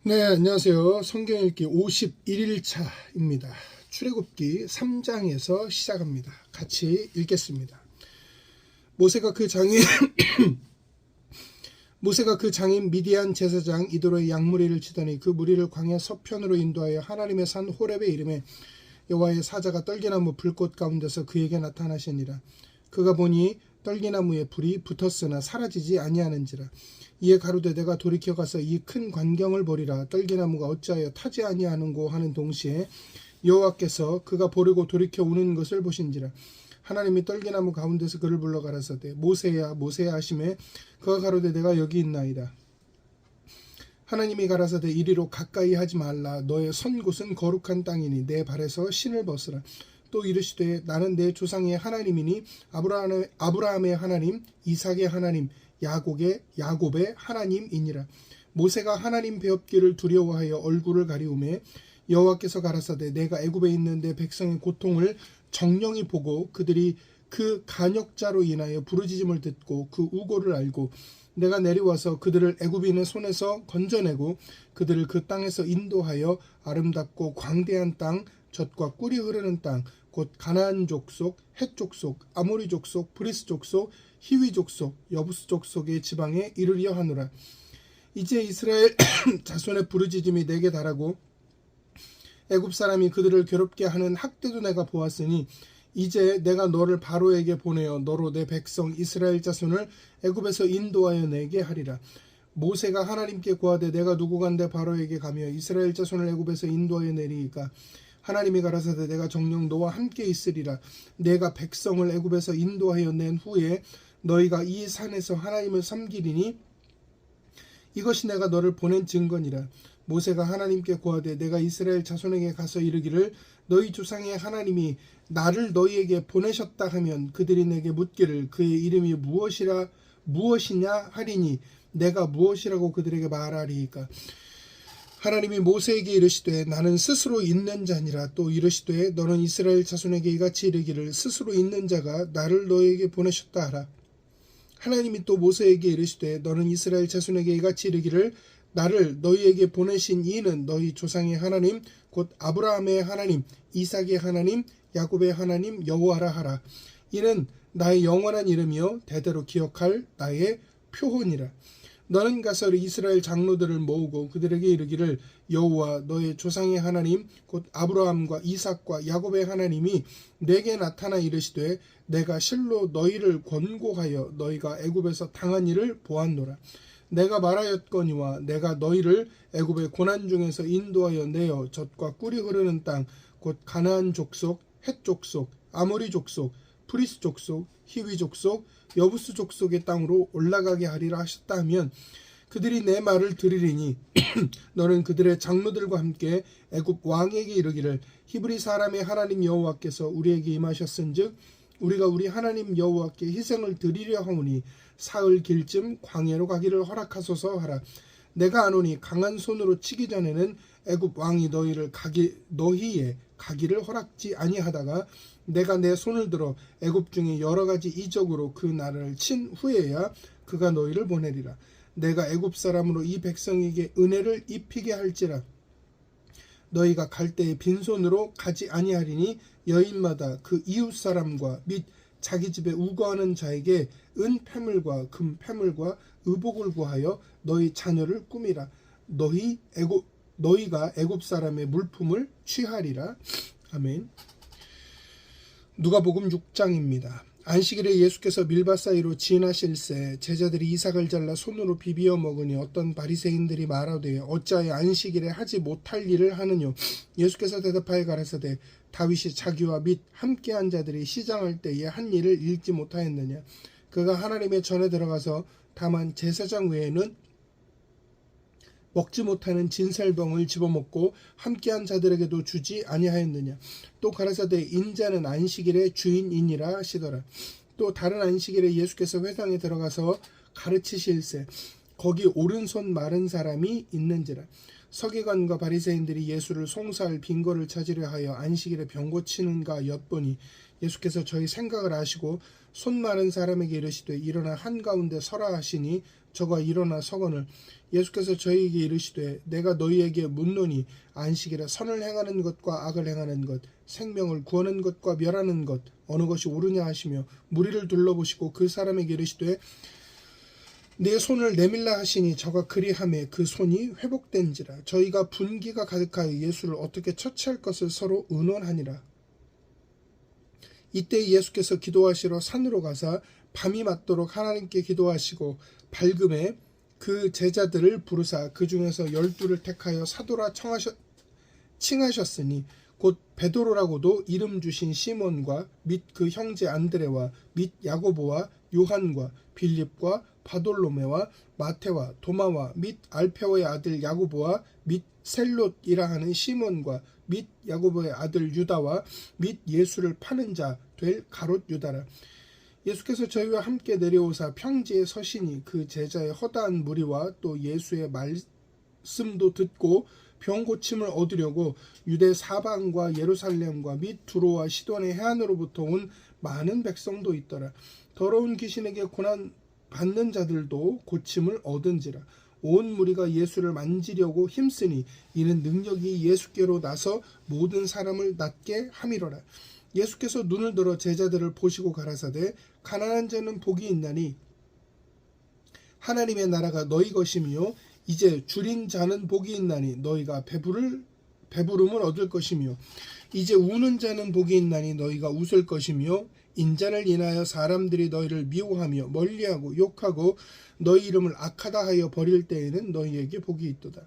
네, 안녕하세요. 성경 읽기 51일차입니다. 출애굽기 3장에서 시작합니다. 같이 읽겠습니다. 모세가 그 장인 미디안 제사장 이도로의 양무리를 치더니 그 무리를 광야 서편으로 인도하여 하나님의 산 호렙에 이르매 여호와의 사자가 떨기나무 불꽃 가운데서 그에게 나타나시니라. 그가 보니 떨기나무에 불이 붙었으나 사라지지 아니하는지라. 이에 가로되 내가 돌이켜 가서 이 큰 광경을 보리라. 떨기나무가 어찌하여 타지 아니하는고 하는 동시에 여호와께서 그가 보려고 돌이켜 오는 것을 보신지라. 하나님이 떨기나무 가운데서 그를 불러 가라사대 모세야 모세야 하시매 그가 가로되 내가 여기 있나이다. 하나님이 가라사대 이리로 가까이 하지 말라. 너의 선 곳은 거룩한 땅이니 내 발에서 신을 벗으라. 또 이르시되 나는 내 조상의 하나님이니 아브라함의 하나님, 이삭의 하나님, 야곱의 하나님이니라. 모세가 하나님 배웁기를 두려워하여 얼굴을 가리우매 여호와께서 가라사대 내가 애굽에 있는 내 백성의 고통을 정령이 보고 그들이 그 간역자로 인하여 부르짖음을 듣고 그 우고를 알고 내가 내려와서 그들을 애굽인의 손에서 건져내고 그들을 그 땅에서 인도하여 아름답고 광대한 땅, 젖과 꿀이 흐르는 땅, 곧 가나안 족속, 헷 족속, 아모리 족속, 브리스 족속, 히위 족속, 여부스 족속의 지방에 이르려 하노라. 이제 이스라엘 자손의 부르짖음이 내게 달하고 애굽 사람이 그들을 괴롭게 하는 학대도 내가 보았으니 이제 내가 너를 바로에게 보내어 너로 내 백성 이스라엘 자손을 애굽에서 인도하여 내게 하리라. 모세가 하나님께 고하되 내가 누구간데 바로에게 가며 이스라엘 자손을 애굽에서 인도하여 내리이까. 하나님이 가라사대 내가 정녕 너와 함께 있으리라. 내가 백성을 애굽에서 인도하여 낸 후에 너희가 이 산에서 하나님을 섬기리니 이것이 내가 너를 보낸 증거니라. 모세가 하나님께 고하되 내가 이스라엘 자손에게 가서 이르기를 너희 조상의 하나님이 나를 너희에게 보내셨다 하면 그들이 내게 묻기를 그의 이름이 무엇이냐 하리니 내가 무엇이라고 그들에게 말하리이까. 하나님이 모세에게 이르시되 나는 스스로 있는 자니라. 또 이르시되 너는 이스라엘 자손에게 이같이 이르기를 스스로 있는 자가 나를 너희에게 보내셨다 하라. 하나님이 또 모세에게 이르시되 너는 이스라엘 자손에게 이같이 이르기를 나를 너희에게 보내신 이는 너희 조상의 하나님 곧 아브라함의 하나님, 이삭의 하나님, 야곱의 하나님 여호와라 하라. 이는 나의 영원한 이름이요 대대로 기억할 나의 표혼이라. 너는 가서 이스라엘 장로들을 모으고 그들에게 이르기를 여호와 너의 조상의 하나님 곧 아브라함과 이삭과 야곱의 하나님이 내게 나타나 이르시되 내가 실로 너희를 권고하여 너희가 애굽에서 당한 일을 보았노라. 내가 말하였거니와 내가 너희를 애굽의 고난 중에서 인도하여 내어 젖과 꿀이 흐르는 땅 곧 가나안 족속, 헷 족속, 아모리 족속, 브리스 족속, 히위 족속, 여부스 족속의 땅으로 올라가게 하리라 하셨다 하면 그들이 내 말을 들으리니 너는 그들의 장로들과 함께 애굽 왕에게 이르기를 히브리 사람의 하나님 여호와께서 우리에게 임하셨은즉 우리가 우리 하나님 여호와께 희생을 드리려 하오니 사흘 길쯤 광야로 가기를 허락하소서 하라. 내가 아노니 강한 손으로 치기 전에는 애굽 왕이 너희의 가기를 허락지 아니하다가 내가 내 손을 들어 애굽 중에 여러 가지 이적으로 그 나라를 친 후에야 그가 너희를 보내리라. 내가 애굽 사람으로 이 백성에게 은혜를 입히게 할지라. 너희가 갈 때에 빈손으로 가지 아니하리니 여인마다 그 이웃 사람과 및 자기 집에 우거하는 자에게 은 패물과 금 패물과 의복을 구하여 너희 자녀를 꾸미라. 너희가 애굽 사람의 물품을 취하리라. 아멘. 누가복음 6장입니다. 안식일에 예수께서 밀밭 사이로 지나실새 제자들이 이삭을 잘라 손으로 비비어 먹으니 어떤 바리새인들이 말하되 어찌하여 안식일에 하지 못할 일을 하느뇨. 예수께서 대답하여 가라사대 다윗이 자기와 및 함께한 자들이 시장할 때에 한 일을 읽지 못하였느냐. 그가 하나님의 전에 들어가서 다만 제사장 외에는 먹지 못하는 진설병을 집어먹고 함께한 자들에게도 주지 아니하였느냐. 또 가라사대 인자는 안식일의 주인이니라 하시더라. 또 다른 안식일에 예수께서 회당에 들어가서 가르치실새 거기 오른손 마른 사람이 있는지라. 서기관과 바리새인들이 예수를 송사할 빈거를 찾으려 하여 안식일에 병 고치는가 엿보니 예수께서 저희 생각을 아시고 손 마른 사람에게 이르시되 일어나 한가운데 서라 하시니 저가 일어나 서거늘 예수께서 저희에게 이르시되 내가 너희에게 묻노니 안식일에 선을 행하는 것과 악을 행하는 것 생명을 구하는 것과 멸하는 것 어느 것이 옳으냐 하시며 무리를 둘러보시고 그 사람에게 이르시되 내 손을 내밀라 하시니 저가 그리하매 그 손이 회복된지라. 저희가 분기가 가득하여 예수를 어떻게 처치할 것을 서로 의논하니라. 이때 예수께서 기도하시러 산으로 가사 밤이 맞도록 하나님께 기도하시고 밝음에 그 제자들을 부르사 그 중에서 12를 택하여 사도라 칭하셨으니 곧 베드로라고도 이름 주신 시몬과 및 그 형제 안드레와 및 야고보와 요한과 빌립과 바돌로메와 마테와 도마와 및 알페오의 아들 야고보와 및 셀롯이라 하는 시몬과 및 야고보의 아들 유다와 및 예수를 파는 자 될 가롯 유다라. 예수께서 저희와 함께 내려오사 평지에 서시니 그 제자의 허다한 무리와 또 예수의 말씀도 듣고 병 고침을 얻으려고 유대 사방과 예루살렘과 및 두로와 시돈의 해안으로부터 온 많은 백성도 있더라. 더러운 귀신에게 고난 받는 자들도 고침을 얻은지라. 온 무리가 예수를 만지려고 힘쓰니 이는 능력이 예수께로 나서 모든 사람을 낫게 함이로라. 예수께서 눈을 들어 제자들을 보시고 가라사대 가난한 자는 복이 있나니 하나님의 나라가 너희 것이며 이제 줄인 자는 복이 있나니 너희가 배부름을 얻을 것이며 이제 우는 자는 복이 있나니 너희가 웃을 것이며 인자를 인하여 사람들이 너희를 미워하며 멀리하고 욕하고 너희 이름을 악하다 하여 버릴 때에는 너희에게 복이 있도다.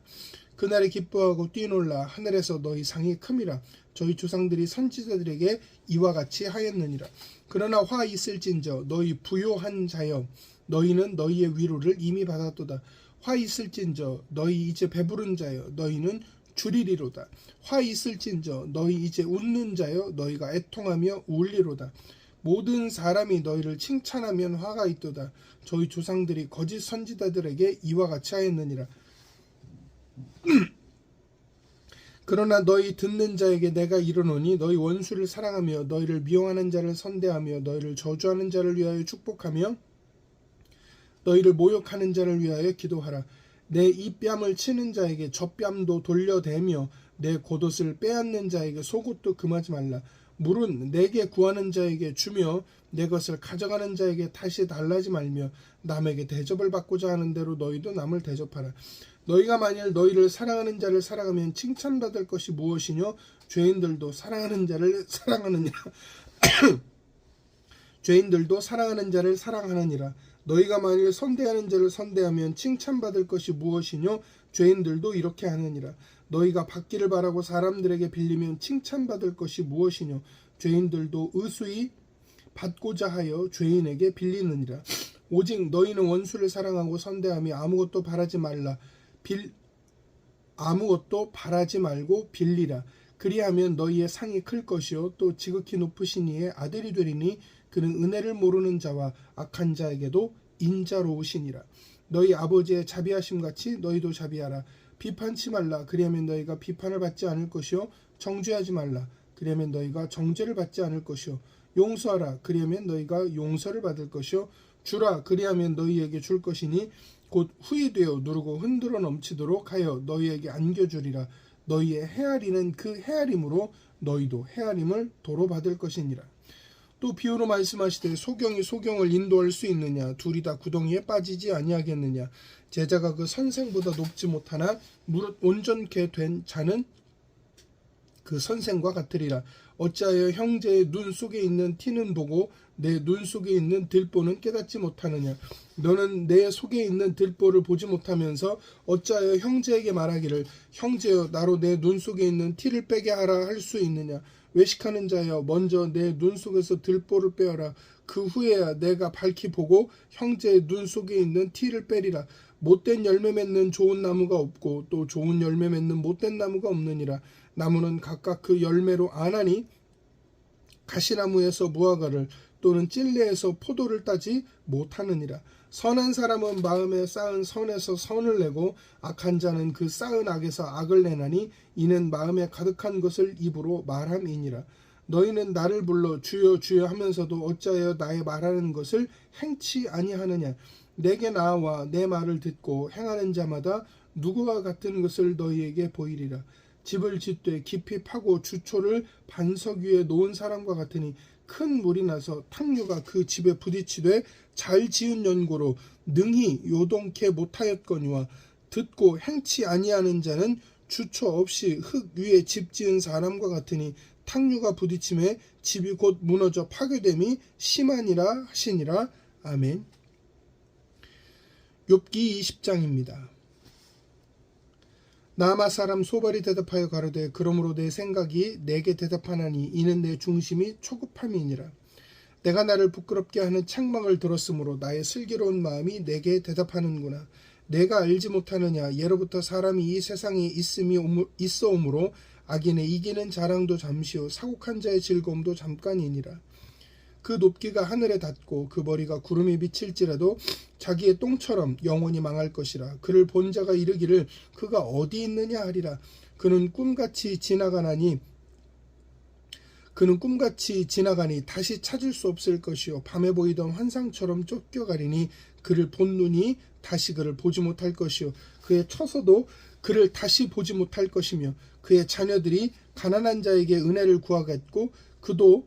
그날에 기뻐하고 뛰놀라 하늘에서 너희 상이 큼이라. 저희 조상들이 선지자들에게 이와 같이 하였느니라. 그러나 화 있을진저 너희 부요한 자여 너희는 너희의 위로를 이미 받았도다. 화 있을진저 너희 이제 배부른 자여 너희는 줄이리로다. 화 있을진저 너희 이제 웃는 자여 너희가 애통하며 울리로다. 모든 사람이 너희를 칭찬하면 화가 있도다. 저희 조상들이 거짓 선지자들에게 이와 같이 하였느니라. 그러나 너희 듣는 자에게 내가 이르노니 너희 원수를 사랑하며 너희를 미워하는 자를 선대하며 너희를 저주하는 자를 위하여 축복하며 너희를 모욕하는 자를 위하여 기도하라. 내 이 뺨을 치는 자에게 저 뺨도 돌려대며 내 겉옷을 빼앗는 자에게 속옷도 금하지 말라. 물은 내게 구하는 자에게 주며 내 것을 가져가는 자에게 다시 달라지 말며 남에게 대접을 받고자 하는 대로 너희도 남을 대접하라. 너희가 만일 너희를 사랑하는 자를 사랑하면 칭찬받을 것이 무엇이뇨? 죄인들도 사랑하는 자를 사랑하느니라. 죄인들도 사랑하는 자를 사랑하느니라. 너희가 만일 선대하는 자를 선대하면 칭찬받을 것이 무엇이뇨? 죄인들도 이렇게 하느니라. 너희가 받기를 바라고 사람들에게 빌리면 칭찬받을 것이 무엇이뇨? 죄인들도 의수히 받고자 하여 죄인에게 빌리느니라. 오직 너희는 원수를 사랑하고 선대하며 아무것도 바라지 말고 빌리라. 그리하면 너희의 상이 클 것이요 또 지극히 높으신 이의 아들이 되리니 그는 은혜를 모르는 자와 악한 자에게도 인자로우시니라. 너희 아버지의 자비하심같이 너희도 자비하라. 비판치 말라. 그리하면 너희가 비판을 받지 않을 것이요 정죄하지 말라. 그리하면 너희가 정죄를 받지 않을 것이요 용서하라. 그리하면 너희가 용서를 받을 것이요 주라. 그리하면 너희에게 줄 것이니 곧 후이되어 누르고 흔들어 넘치도록 하여 너희에게 안겨주리라. 너희의 헤아리는 그 헤아림으로 너희도 헤아림을 도로 받을 것이니라. 또 비유로 말씀하시되 소경이 소경을 인도할 수 있느냐? 둘이 다 구덩이에 빠지지 아니하겠느냐? 제자가 그 선생보다 높지 못하나 무릇 온전케 된 자는 그 선생과 같으리라. 어찌하여 형제의 눈 속에 있는 티는 보고 내 눈 속에 있는 들보는 깨닫지 못하느냐? 너는 내 속에 있는 들보를 보지 못하면서 어찌하여 형제에게 말하기를 형제여 나로 내 눈 속에 있는 티를 빼게 하라 할 수 있느냐? 외식하는 자여 먼저 내 눈 속에서 들보를 빼어라. 그 후에야 내가 밝히 보고 형제의 눈 속에 있는 티를 빼리라. 못된 열매 맺는 좋은 나무가 없고 또 좋은 열매 맺는 못된 나무가 없느니라. 나무는 각각 그 열매로 아나니 가시나무에서 무화과를 또는 찔레에서 포도를 따지 못하느니라. 선한 사람은 마음에 쌓은 선에서 선을 내고 악한 자는 그 쌓은 악에서 악을 내나니 이는 마음에 가득한 것을 입으로 말함이니라. 너희는 나를 불러 주여 주여 하면서도 어찌하여 나의 말하는 것을 행치 아니하느냐? 내게 나와 내 말을 듣고 행하는 자마다 누구와 같은 것을 너희에게 보이리라. 집을 짓되 깊이 파고 주초를 반석 위에 놓은 사람과 같으니 큰 물이 나서 탕류가 그 집에 부딪히되 잘 지은 연고로 능히 요동케 못하였거니와 듣고 행치 아니하는 자는 주초 없이 흙 위에 집 지은 사람과 같으니 탕류가 부딪힘에 집이 곧 무너져 파괴됨이 심하니라 하시니라. 아멘. 욥기 20장입니다. 나마 사람 소발이 대답하여 가로되 그러므로 내 생각이 내게 대답하나니 이는 내 중심이 초급함이니라. 내가 나를 부끄럽게 하는 책망을 들었으므로 나의 슬기로운 마음이 내게 대답하는구나. 내가 알지 못하느냐. 예로부터 사람이 이 세상에 있어오므로 악인의 이기는 자랑도 잠시요 사곡한 자의 즐거움도 잠깐이니라. 그 높기가 하늘에 닿고 그 머리가 구름에 미칠지라도 자기의 똥처럼 영원히 망할 것이라. 그를 본 자가 이르기를 그가 어디 있느냐 하리라. 그는 꿈같이 지나가니 다시 찾을 수 없을 것이요 밤에 보이던 환상처럼 쫓겨가리니 그를 본 눈이 다시 그를 보지 못할 것이요 그의 처소도 그를 다시 보지 못할 것이며 그의 자녀들이 가난한 자에게 은혜를 구하겠고 그도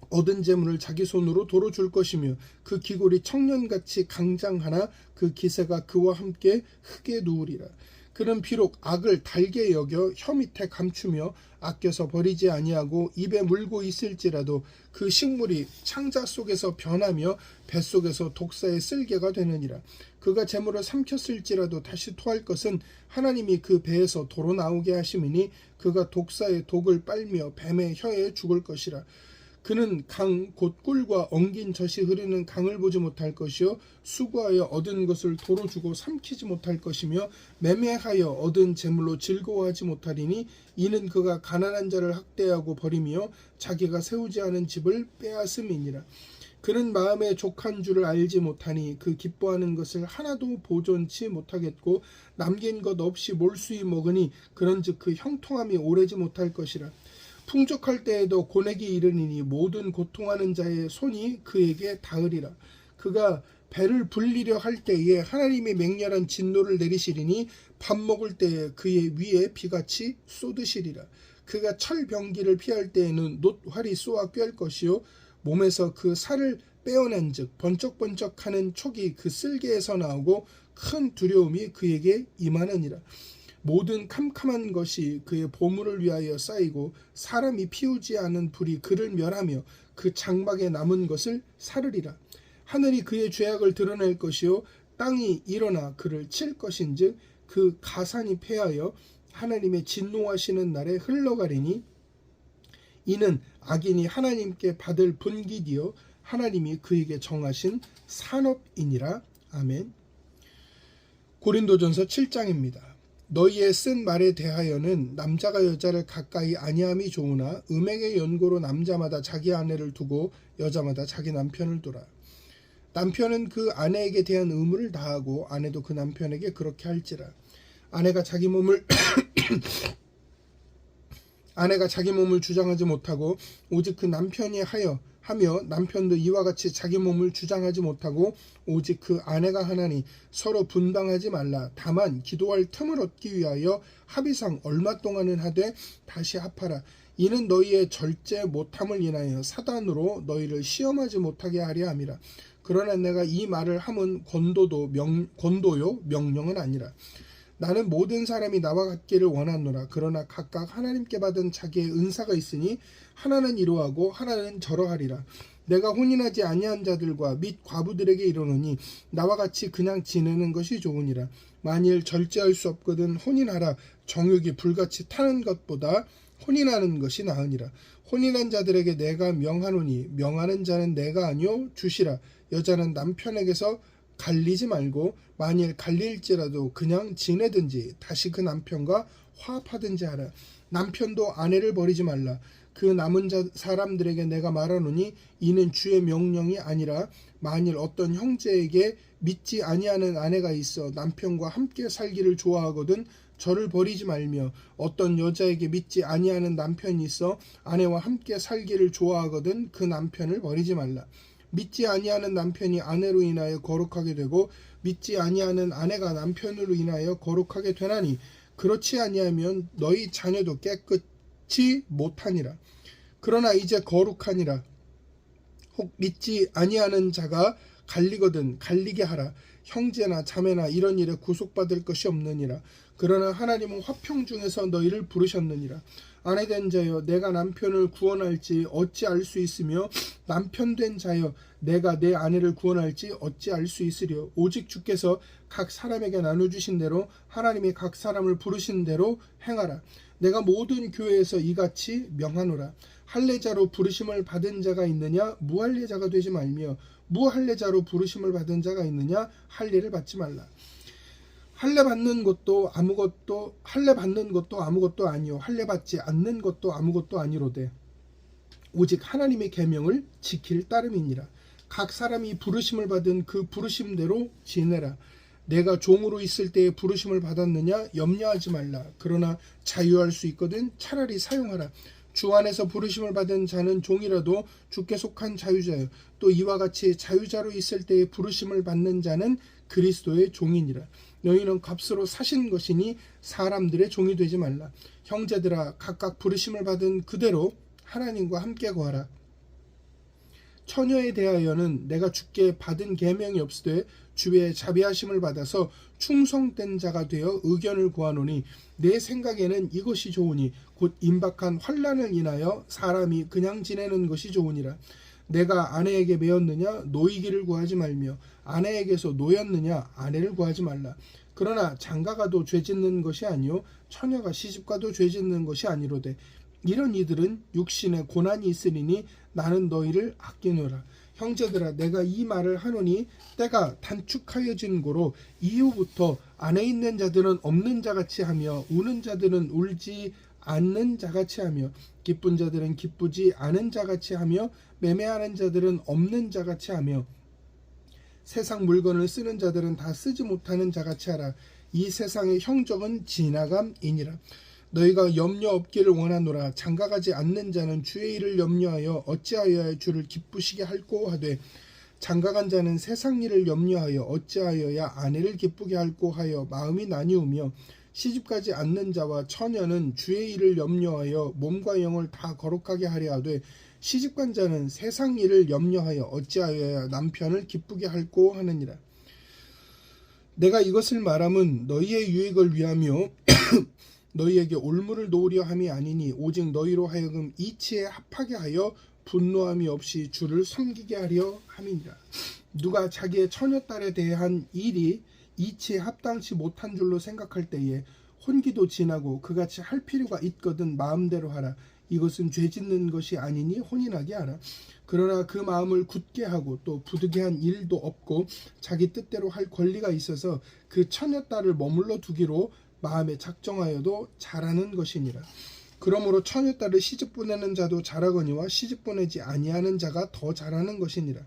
얻은 재물을 자기 손으로 도로 줄 것이며 그 기골이 청년같이 강장하나 그 기세가 그와 함께 흙에 누우리라. 그는 비록 악을 달게 여겨 혀 밑에 감추며 아껴서 버리지 아니하고 입에 물고 있을지라도 그 식물이 창자 속에서 변하며 뱃속에서 독사의 쓸개가 되느니라. 그가 재물을 삼켰을지라도 다시 토할 것은 하나님이 그 배에서 도로 나오게 하심이니 그가 독사의 독을 빨며 뱀의 혀에 죽을 것이라. 그는 강 곧 꿀과 엉긴 젖이 흐르는 강을 보지 못할 것이요 수고하여 얻은 것을 도로 주고 삼키지 못할 것이며 매매하여 얻은 재물로 즐거워하지 못하리니 이는 그가 가난한 자를 학대하고 버리며 자기가 세우지 않은 집을 빼앗음이니라. 그는 마음에 족한 줄을 알지 못하니 그 기뻐하는 것을 하나도 보존치 못하겠고 남긴 것 없이 몰수히 먹으니 그런즉 그 형통함이 오래지 못할 것이라. 풍족할 때에도 고내기 이르니니 모든 고통하는 자의 손이 그에게 닿으리라. 그가 배를 불리려 할 때에 하나님의 맹렬한 진노를 내리시리니 밥 먹을 때에 그의 위에 비같이 쏟으시리라. 그가 철병기를 피할 때에는 놋활이 쏘아 꿰을 것이요 몸에서 그 살을 빼어낸즉 번쩍번쩍하는 촉이 그 쓸개에서 나오고 큰 두려움이 그에게 임하느니라. 모든 캄캄한 것이 그의 보물을 위하여 쌓이고 사람이 피우지 않은 불이 그를 멸하며 그 장막에 남은 것을 사르리라. 하늘이 그의 죄악을 드러낼 것이요 땅이 일어나 그를 칠 것인즉 그 가산이 패하여 하나님의 진노하시는 날에 흘러가리니 이는 악인이 하나님께 받을 분깃이요 하나님이 그에게 정하신 산업이니라. 아멘. 고린도전서 7장입니다. 너희의 쓴 말에 대하여는 남자가 여자를 가까이 아니함이 좋으나 음행의 연고로 남자마다 자기 아내를 두고 여자마다 자기 남편을 두라. 남편은 그 아내에게 대한 의무를 다하고 아내도 그 남편에게 그렇게 할지라. 아내가 자기 몸을 주장하지 못하고 오직 그 남편이 하며 남편도 이와 같이 자기 몸을 주장하지 못하고 오직 그 아내가 하나니 서로 분방하지 말라. 다만 기도할 틈을 얻기 위하여 합의상 얼마 동안은 하되 다시 합하라. 이는 너희의 절제 못함을 인하여 사단으로 너희를 시험하지 못하게 하려 함이라. 그러나 내가 이 말을 함은 권도요 명령은 아니라. 나는 모든 사람이 나와 같기를 원하노라. 그러나 각각 하나님께 받은 자기의 은사가 있으니 하나는 이러하고 하나는 저러하리라. 내가 혼인하지 아니한 자들과 및 과부들에게 이르노니 나와 같이 그냥 지내는 것이 좋으니라. 만일 절제할 수 없거든 혼인하라. 정욕이 불같이 타는 것보다 혼인하는 것이 나으니라. 혼인한 자들에게 내가 명하노니 명하는 자는 내가 아니요 주시라. 여자는 남편에게서 갈리지 말고 만일 갈릴지라도 그냥 지내든지 다시 그 남편과 화합하든지 하라. 남편도 아내를 버리지 말라. 그 남은 사람들에게 내가 말하노니 이는 주의 명령이 아니라 만일 어떤 형제에게 믿지 아니하는 아내가 있어 남편과 함께 살기를 좋아하거든 저를 버리지 말며 어떤 여자에게 믿지 아니하는 남편이 있어 아내와 함께 살기를 좋아하거든 그 남편을 버리지 말라. 믿지 아니하는 남편이 아내로 인하여 거룩하게 되고 믿지 아니하는 아내가 남편으로 인하여 거룩하게 되나니 그렇지 아니하면 너희 자녀도 깨끗이 못하니라. 그러나 이제 거룩하니라. 혹 믿지 아니하는 자가 갈리거든 갈리게 하라. 형제나 자매나 이런 일에 구속받을 것이 없느니라. 그러나 하나님은 화평 중에서 너희를 부르셨느니라. 아내된 자여 내가 남편을 구원할지 어찌 알 수 있으며 남편된 자여 내가 내 아내를 구원할지 어찌 알 수 있으리요. 오직 주께서 각 사람에게 나눠주신 대로 하나님이 각 사람을 부르신 대로 행하라. 내가 모든 교회에서 이같이 명하노라. 할례자로 부르심을 받은 자가 있느냐 무할례자가 되지 말며 무할례자로 부르심을 받은 자가 있느냐 할례를 받지 말라. 할례 받는 것도 아무것도 아니요 할례 받지 않는 것도 아무것도 아니로되 오직 하나님의 계명을 지킬 따름이니라. 각 사람이 부르심을 받은 그 부르심대로 지내라. 내가 종으로 있을 때에 부르심을 받았느냐 염려하지 말라. 그러나 자유할 수 있거든 차라리 사용하라. 주 안에서 부르심을 받은 자는 종이라도 주께 속한 자유자요 또 이와 같이 자유자로 있을 때에 부르심을 받는 자는 그리스도의 종이니라. 너희는 값으로 사신 것이니 사람들의 종이 되지 말라. 형제들아 각각 부르심을 받은 그대로 하나님과 함께 거하라. 처녀에 대하여는 내가 주께 받은 계명이 없으되 주의 자비하심을 받아서 충성된 자가 되어 의견을 구하노니 내 생각에는 이것이 좋으니 곧 임박한 환난을 인하여 사람이 그냥 지내는 것이 좋으니라. 내가 아내에게 매였느냐 노이기를 구하지 말며 아내에게서 노였느냐 아내를 구하지 말라. 그러나 장가가도 죄짓는 것이 아니요 처녀가 시집가도 죄짓는 것이 아니로되 이런 이들은 육신에 고난이 있으리니 나는 너희를 아끼노라. 형제들아 내가 이 말을 하노니 때가 단축하여진 고로 이후부터 안에 있는 자들은 없는 자같이 하며 우는 자들은 울지 않는 자같이 하며 기쁜 자들은 기쁘지 않은 자같이 하며 매매하는 자들은 없는 자같이 하며 세상 물건을 쓰는 자들은 다 쓰지 못하는 자같이 하라. 이 세상의 형적은 지나감이니라. 너희가 염려 없기를 원하노라. 장가가지 않는 자는 주의 일을 염려하여 어찌하여야 주를 기쁘시게 할꼬 하되 장가간 자는 세상 일을 염려하여 어찌하여야 아내를 기쁘게 할꼬 하여 마음이 나뉘우며 시집가지 않는 자와 처녀는 주의 일을 염려하여 몸과 영을 다 거룩하게 하려 하되 시집간 자는 세상 일을 염려하여 어찌하여야 남편을 기쁘게 할꼬 하느니라. 내가 이것을 말함은 너희의 유익을 위하며 너희에게 올무를 놓으려 함이 아니니 오직 너희로 하여금 이치에 합하게 하여 분노함이 없이 주를 섬기게 하려 함이니라. 누가 자기의 처녀딸에 대한 일이 이치에 합당치 못한 줄로 생각할 때에 혼기도 지나고 그같이 할 필요가 있거든 마음대로 하라. 이것은 죄짓는 것이 아니니 혼인하게 하라. 그러나 그 마음을 굳게 하고 또 부득이 한 일도 없고 자기 뜻대로 할 권리가 있어서 그 처녀딸을 머물러 두기로 마음에 작정하여도 잘하는 것이니라. 그러므로 처녀딸을 시집 보내는 자도 잘하거니와 시집 보내지 아니하는 자가 더 잘하는 것이니라.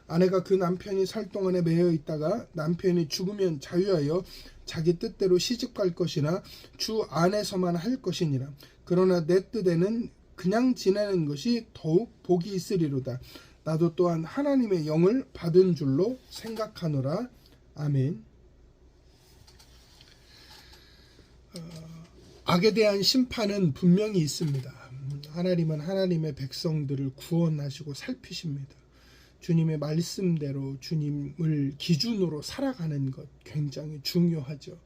아내가 그 남편이 살 동안에 매여 있다가 남편이 죽으면 자유하여 자기 뜻대로 시집 갈 것이나 주 안에서만 할 것이니라. 그러나 내 뜻에는 그냥 지내는 것이 더욱 복이 있으리로다. 나도 또한 하나님의 영을 받은 줄로 생각하노라. 아멘. 악에 대한 심판은 분명히 있습니다. 하나님은 하나님의 백성들을 구원하시고 살피십니다. 주님의 말씀대로 주님을 기준으로 살아가는 것 굉장히 중요하죠.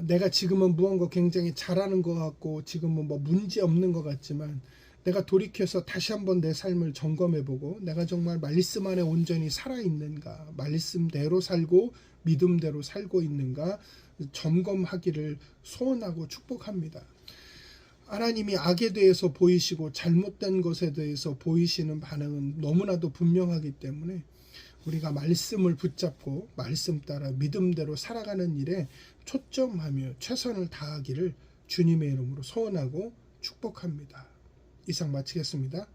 내가 지금은 무언가 굉장히 잘하는 것 같고 지금은 뭐 문제 없는 것 같지만 내가 돌이켜서 다시 한번 내 삶을 점검해보고 내가 정말 말씀 안에 온전히 살아있는가, 말씀대로 살고 믿음대로 살고 있는가 점검하기를 소원하고 축복합니다. 하나님이 악에 대해서 보이시고 잘못된 것에 대해서 보이시는 반응은 너무나도 분명하기 때문에 우리가 말씀을 붙잡고 말씀 따라 믿음대로 살아가는 일에 초점하며 최선을 다하기를 주님의 이름으로 소원하고 축복합니다. 이상 마치겠습니다.